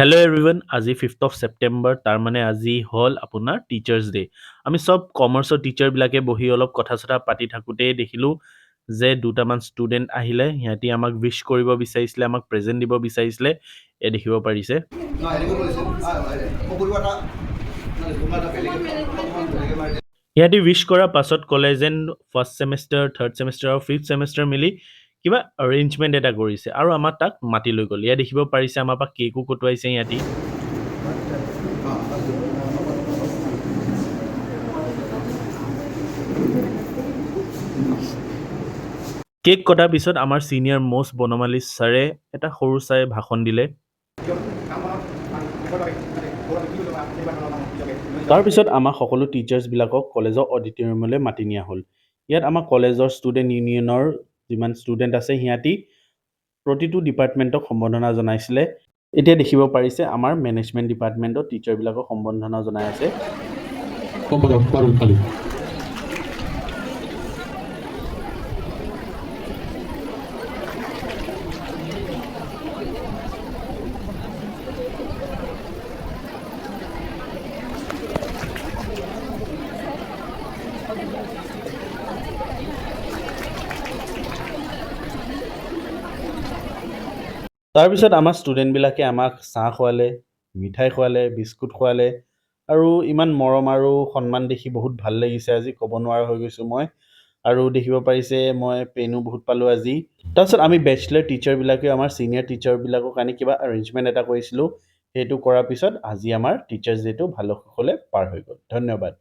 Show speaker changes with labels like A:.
A: Hello' everyone, আজি 5th of September, তাৰমানে আজি হ'ল আপোনাৰ টিচাৰ্ছ ডে'। আমি চব কমাৰ্চৰ টিচাৰবিলাকে বহি অলপ কথা-চথা পাতি থাকোঁতেই দেখিলোঁ যে দুটামান ষ্টুডেণ্ট আহিলে, সিহঁতি আমাক উইছ কৰিব বিচাৰিছিলে, আমাক প্ৰেজেণ্ট দিব বিচাৰিছিলে। এই দেখিব পাৰিছে। সিহঁতি উইছ কৰাৰ পাছত ক'লে যেন ফাৰ্ষ্ট ছেমেষ্টাৰ, থাৰ্ড ছেমেষ্টাৰ আৰু ফিফ্থ ছেমেষ্টাৰ মিলি কিবা এৰেঞ্জমেণ্ট এটা কৰিছে আৰু আমাক তাক মাতি লৈ গ'ল। ইয়াত দেখিব পাৰিছে আমাৰ পৰা কেকো কটোৱাইছে সিহঁতি। কেক কটাৰ পিছত আমাৰ ছিনিয়ৰ মষ্ট বনমালী ছাৰে এটা সৰু চাই ভাষণ দিলে। তাৰপিছত আমাক সকলো টিচাৰ্ছবিলাকক কলেজৰ অডিটৰিয়ামলৈ মাতি নিয়া হ'ল। ইয়াত আমাৰ কলেজৰ ষ্টুডেণ্ট ইউনিয়নৰ যিমান ষ্টুডেণ্ট আছে সিহঁতি প্ৰতিটো ডিপাৰ্টমেণ্টক সম্বৰ্ধনা জনাইছিলে। এতিয়া দেখিব পাৰিছে আমাৰ মেনেজমেণ্ট ডিপাৰ্টমেণ্টৰ টিচাৰবিলাকক সম্বৰ্ধনা জনাই আছে। তাৰপিছত আমাৰ ষ্টুডেণ্টবিলাকে আমাক চাহ খোৱালে, মিঠাই খোৱালে, বিস্কুট খোৱালে আৰু ইমান মৰম আৰু সন্মান দেখি বহুত ভাল লাগিছে। আজি ক'ব নোৱাৰা হৈ গৈছোঁ মই। আৰু দেখিব পাৰিছে মই পেনো বহুত পালোঁ আজি। তাৰপিছত আমি বেচলাৰ টিচাৰবিলাকেও আমাৰ ছিনিয়ৰ টিচাৰবিলাকৰ কাৰণে কিবা এৰেঞ্জমেণ্ট এটা কৰিছিলোঁ। সেইটো কৰাৰ পিছত আজি আমাৰ টিচাৰ্ছ ডে'টো ভালে কুশলে পাৰ হৈ গ'ল। ধন্যবাদ।